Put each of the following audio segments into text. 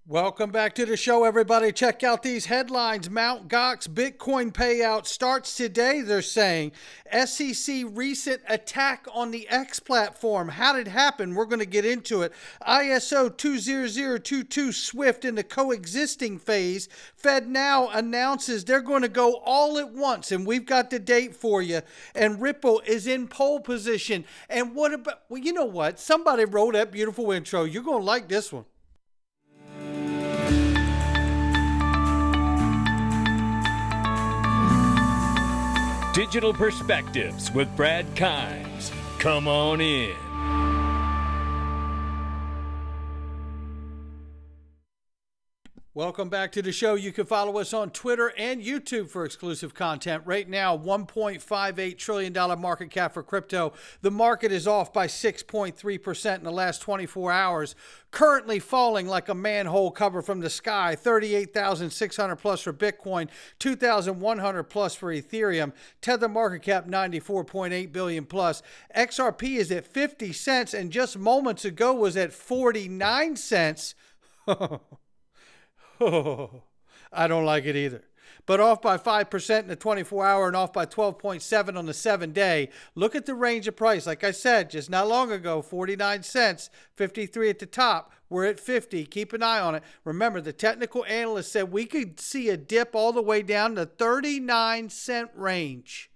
Welcome back to the show, everybody. Check out these headlines. Mt. Gox Bitcoin payout starts today, they're saying. SEC recent attack on the X platform. How did it happen? We're going to get into it. ISO20022 Swift in the coexisting phase. FedNow announces they're going to go all at once, and we've got the date for you. And Ripple is in pole position. And what about, well, you know what? Somebody wrote that beautiful intro. You're going to like this one. Digital Perspectives with Brad Kimes. Come on in. Welcome back to the show. You can follow us on Twitter and YouTube for exclusive content. Right now, $1.58 trillion market cap for crypto. The market is off by 6.3% in the last 24 hours. Currently falling like a manhole cover from the sky. 38,600 plus for Bitcoin, 2,100 plus for Ethereum. Tether market cap 94.8 billion plus. XRP is at 50 cents and just moments ago was at 49 cents. I don't like it either. But off by 5% in the 24-hour and off by 12.7 on the 7-day. Look at the range of price. Like I said, just not long ago, 49 cents, 53 at the top. We're at 50. Keep an eye on it. Remember, the technical analyst said we could see a dip all the way down to 39-cent range.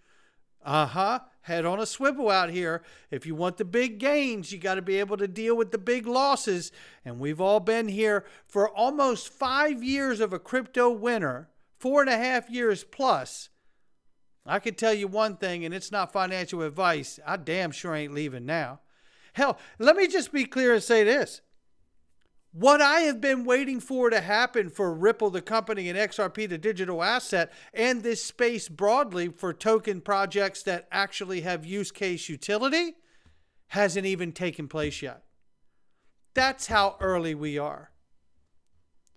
Head on a swivel out here. If you want the big gains, you got to be able to deal with the big losses. And we've all been here for almost 5 years of a crypto winter, 4.5 years plus. I can tell you one thing, and it's not financial advice. I damn sure ain't leaving now. Hell, let me just be clear and say this. What I have been waiting for to happen for Ripple, the company, and XRP, the digital asset, and this space broadly for token projects that actually have use case utility hasn't even taken place yet. That's how early we are.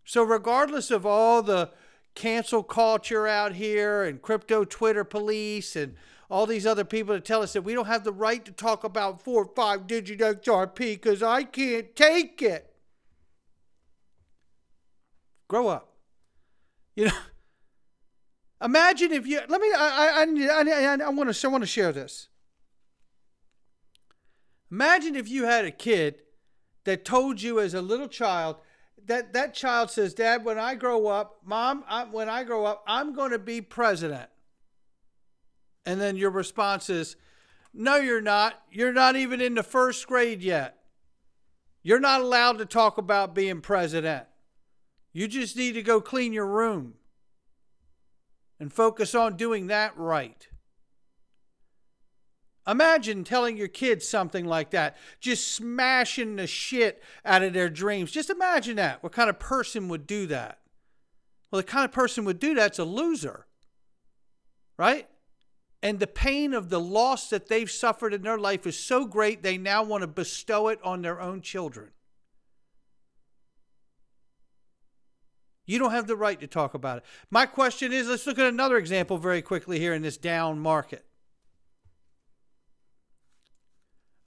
So regardless of all the cancel culture out here and crypto Twitter police and all these other people that tell us that we don't have the right to talk about 4 or 5 digit XRP because I can't take it. Grow up. You know, imagine if you, I want to share this. Imagine if you had a kid that told you as a little child that child says, Dad, when I grow up, Mom, when I grow up, I'm going to be president. And then your response is, no, you're not. You're not even in the first grade yet. You're not allowed to talk about being president. You just need to go clean your room and focus on doing that right. Imagine telling your kids something like that, just smashing the shit out of their dreams. Just imagine that. What kind of person would do that? Well, the kind of person would do that's a loser, right? And the pain of the loss that they've suffered in their life is so great they now want to bestow it on their own children. You don't have the right to talk about it. My question is, let's look at another example very quickly here in this down market.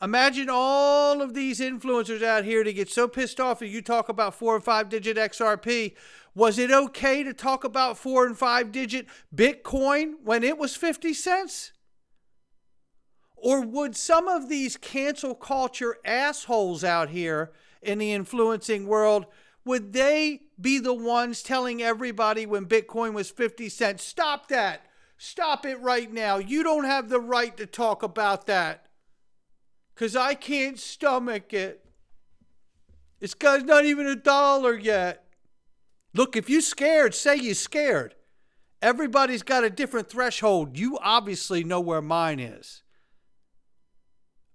Imagine all of these influencers out here to get so pissed off that you talk about 4 or 5 digit XRP. Was it okay to talk about 4 and 5 digit Bitcoin when it was 50 cents? Or would some of these cancel culture assholes out here in the influencing world, would they be the ones telling everybody when Bitcoin was 50 cents, stop that, stop it right now. You don't have the right to talk about that because I can't stomach it. This guy's not even $1 yet. Look, if you're scared, say you're scared. Everybody's got a different threshold. You obviously know where mine is.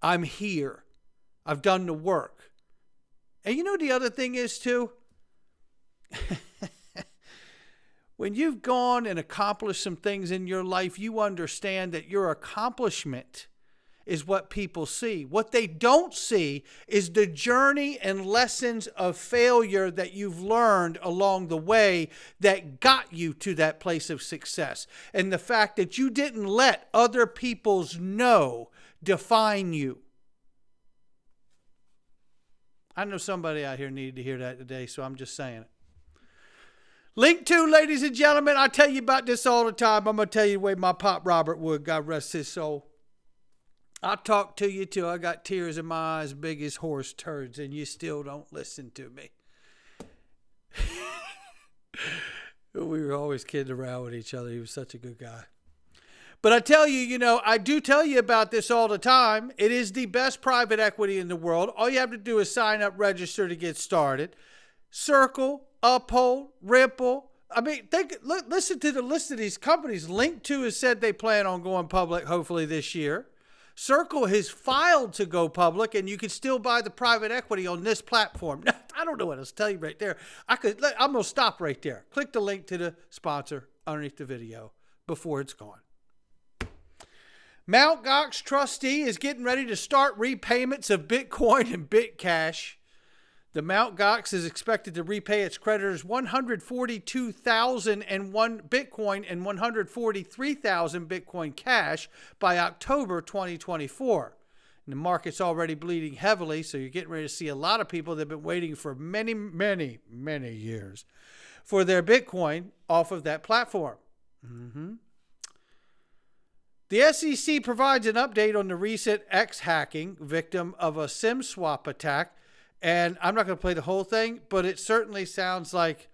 I'm here. I've done the work. And you know the other thing is too? When you've gone and accomplished some things in your life, you understand that your accomplishment is what people see. What they don't see is the journey and lessons of failure that you've learned along the way that got you to that place of success. And the fact that you didn't let other people's no define you. I know somebody out here needed to hear that today, so I'm just saying it. Link 2, ladies and gentlemen, I tell you about this all the time. I'm going to tell you the way my pop Robert would, God rest his soul. I talk to you till I got tears in my eyes big as horse turds, and you still don't listen to me. We were always kidding around with each other. He was such a good guy. But I tell you, I do tell you about this all the time. It is the best private equity in the world. All you have to do is sign up, register to get started. Circle, Uphold, Ripple. I mean, listen to the list of these companies. Link 2 has said they plan on going public hopefully this year. Circle has filed to go public, and you can still buy the private equity on this platform. I don't know what else to tell you right there. I'm going to stop right there. Click the link to the sponsor underneath the video before it's gone. MtGox trustee is getting ready to start repayments of Bitcoin and Bitcash. The MtGox is expected to repay its creditors 142,001 Bitcoin and 143,000 Bitcoin Cash by October 2024. And the market's already bleeding heavily, so you're getting ready to see a lot of people that have been waiting for many, many, many years for their Bitcoin off of that platform. The SEC provides an update on the recent X hacking victim of a SIM swap attack. And I'm not going to play the whole thing, but it certainly sounds like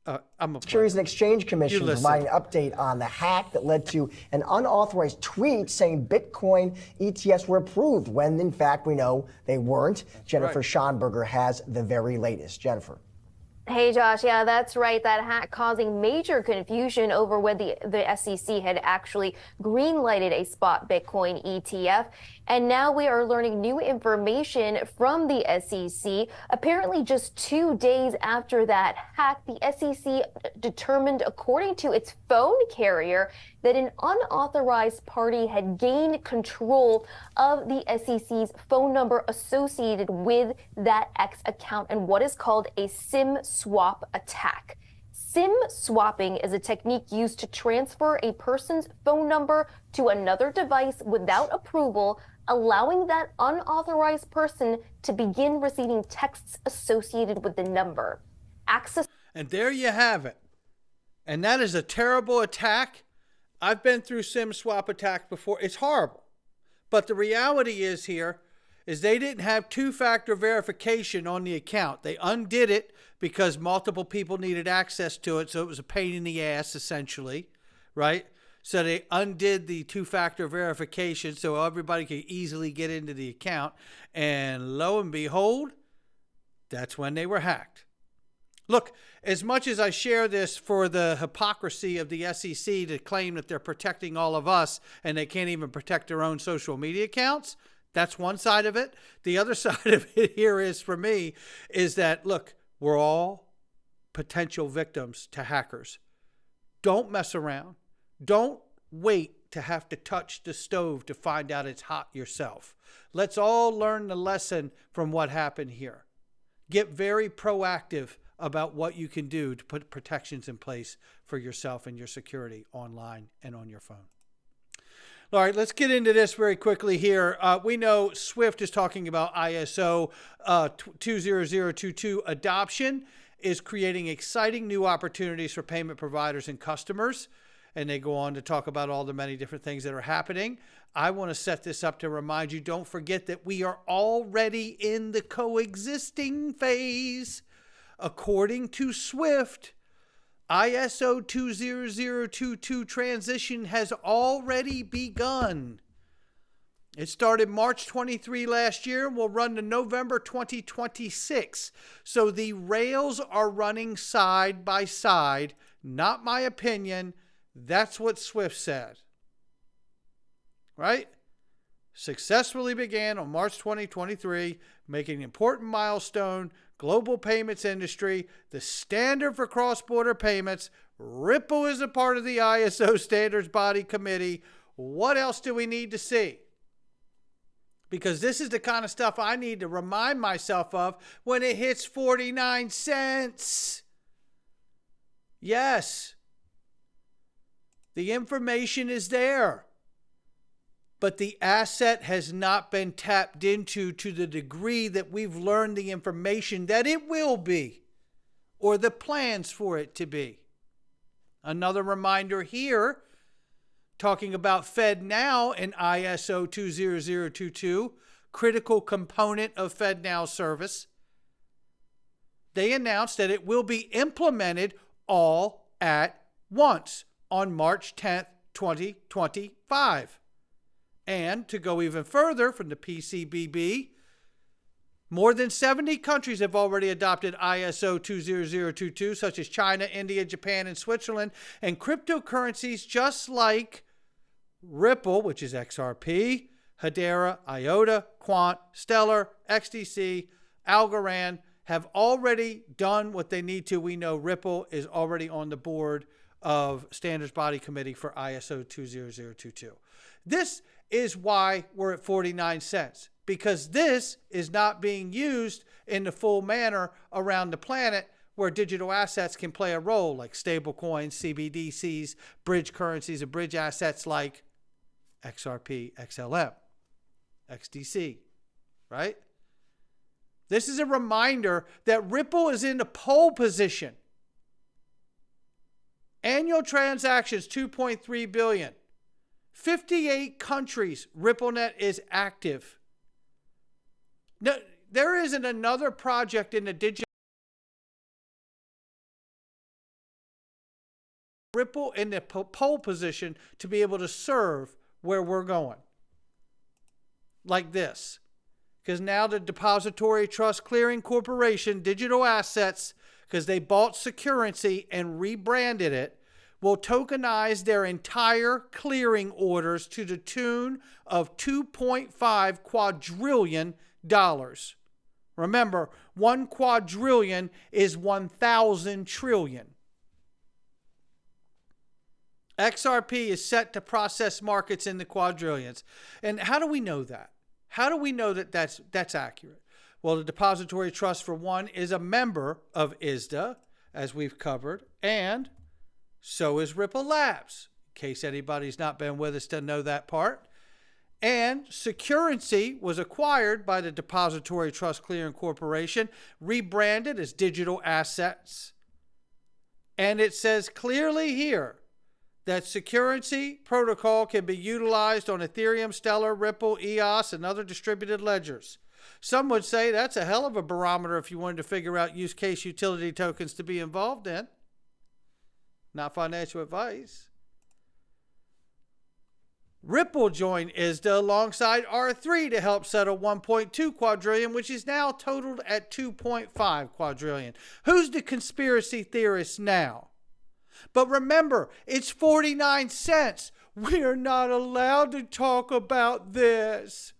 Securities and Exchange Commission providing an update on the hack that led to an unauthorized tweet saying Bitcoin ETFs were approved when, in fact, we know they weren't. Jennifer Schonberger has the very latest. Jennifer. Hey, Josh. Yeah, that's right. That hack causing major confusion over whether the SEC had actually green-lighted a spot Bitcoin ETF. And now we are learning new information from the SEC. Apparently, just 2 days after that hack, the SEC determined, according to its phone carrier, that an unauthorized party had gained control of the SEC's phone number associated with that X account and what is called a SIM swap attack. SIM swapping is a technique used to transfer a person's phone number to another device without approval, allowing that unauthorized person to begin receiving texts associated with the number. And there you have it. And that is a terrible attack. I've been through SIM swap attack before. It's horrible. But the reality is here is they didn't have two-factor verification on the account. They undid it because multiple people needed access to it, so it was a pain in the ass, essentially, right? So they undid the two-factor verification so everybody could easily get into the account. And lo and behold, that's when they were hacked. Look, as much as I share this for the hypocrisy of the SEC to claim that they're protecting all of us and they can't even protect their own social media accounts, that's one side of it. The other side of it here is, for me, is that, look, we're all potential victims to hackers. Don't mess around. Don't wait to have to touch the stove to find out it's hot yourself. Let's all learn the lesson from what happened here. Get very proactive about what you can do to put protections in place for yourself and your security online and on your phone. All right, let's get into this very quickly here. We know SWIFT is talking about ISO 20022 adoption is creating exciting new opportunities for payment providers and customers. And they go on to talk about all the many different things that are happening. I want to set this up to remind you, don't forget that we are already in the coexisting phase. According to SWIFT, ISO 20022 transition has already begun. It started March 23 last year and will run to November 2026. So the rails are running side by side. Not my opinion. That's what SWIFT said. Right? Successfully began on March 2023, making an important milestone. Global payments industry, the standard for cross-border payments. Ripple is a part of the ISO standards body committee. What else do we need to see? Because this is the kind of stuff I need to remind myself of when it hits 49 cents. Yes. The information is there. But the asset has not been tapped into to the degree that we've learned the information that it will be or the plans for it to be. Another reminder here, talking about FedNow and ISO20022, critical component of FedNow service. They announced that it will be implemented all at once on March 10th, 2025. And to go even further from the PCBB, more than 70 countries have already adopted ISO 20022, such as China, India, Japan, and Switzerland. And cryptocurrencies just like Ripple, which is XRP, Hedera, IOTA, Quant, Stellar, XDC, Algorand, have already done what they need to. We know Ripple is already on the board of Standards Body Committee for ISO 20022. This is why we're at 49 cents, because this is not being used in the full manner around the planet where digital assets can play a role, like stablecoins, CBDCs, bridge currencies, and bridge assets like XRP, XLM, XDC, right? This is a reminder that Ripple is in the pole position. Annual transactions, 2.3 billion. 58 countries, RippleNet is active. No, there isn't another project in the digital Ripple in the pole position to be able to serve where we're going. Like this. Because now the Depository Trust Clearing Corporation, digital assets, because they bought Securrency and rebranded it, will tokenize their entire clearing orders to the tune of $2.5 quadrillion. Remember, 1 quadrillion is 1,000 trillion. XRP is set to process markets in the quadrillions. And how do we know that? How do we know that that's accurate? Well, the Depository Trust, for one, is a member of ISDA, as we've covered, and so is Ripple Labs, in case anybody's not been with us to know that part. And Securrency was acquired by the Depository Trust Clearing Corporation, rebranded as Digital Assets. And it says clearly here that Securrency protocol can be utilized on Ethereum, Stellar, Ripple, EOS, and other distributed ledgers. Some would say that's a hell of a barometer if you wanted to figure out use case utility tokens to be involved in. Not financial advice. Ripple joined ISDA alongside R3 to help settle 1.2 quadrillion, which is now totaled at 2.5 quadrillion. Who's the conspiracy theorist now? But remember, it's 49 cents. We are not allowed to talk about this.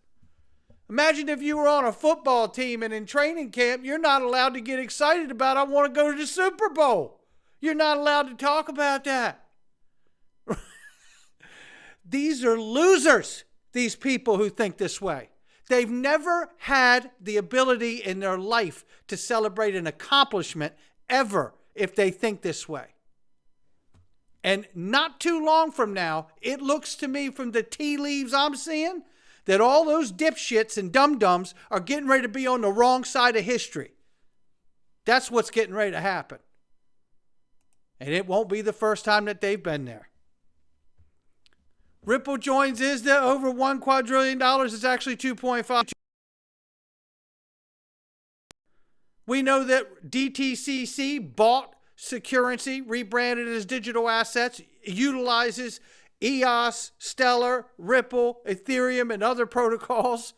Imagine if you were on a football team and in training camp, you're not allowed to get excited about, I want to go to the Super Bowl. You're not allowed to talk about that. These are losers, these people who think this way. They've never had the ability in their life to celebrate an accomplishment ever if they think this way. And not too long from now, it looks to me from the tea leaves I'm seeing that all those dipshits and dum-dums are getting ready to be on the wrong side of history. That's what's getting ready to happen. And it won't be the first time that they've been there. Ripple joins ISDA over $1 quadrillion. It's actually 2.5. We know that DTCC bought Securrency, rebranded as Digital Assets, utilizes EOS, Stellar, Ripple, Ethereum, and other protocols.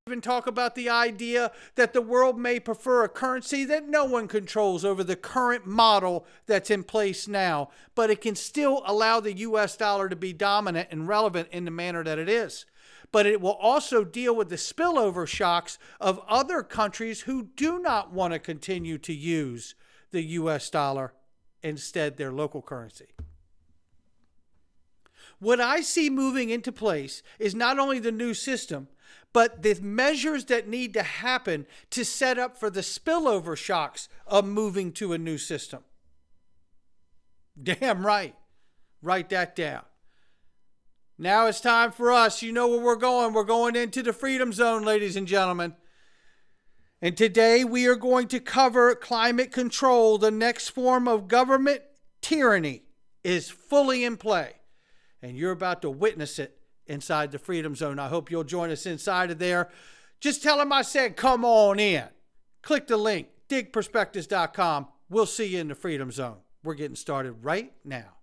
Even talk about the idea that the world may prefer a currency that no one controls over the current model that's in place now, but it can still allow the US dollar to be dominant and relevant in the manner that it is. But it will also deal with the spillover shocks of other countries who do not want to continue to use the US dollar, instead their local currency. What I see moving into place is not only the new system, but the measures that need to happen to set up for the spillover shocks of moving to a new system. Damn right. Write that down. Now it's time for us. You know where we're going. We're going into the freedom zone, ladies and gentlemen. And today we are going to cover climate control. The next form of government tyranny is fully in play. And you're about to witness it inside the Freedom Zone. I hope you'll join us inside of there. Just tell them I said, come on in. Click the link, digperspectives.com. We'll see you in the Freedom Zone. We're getting started right now.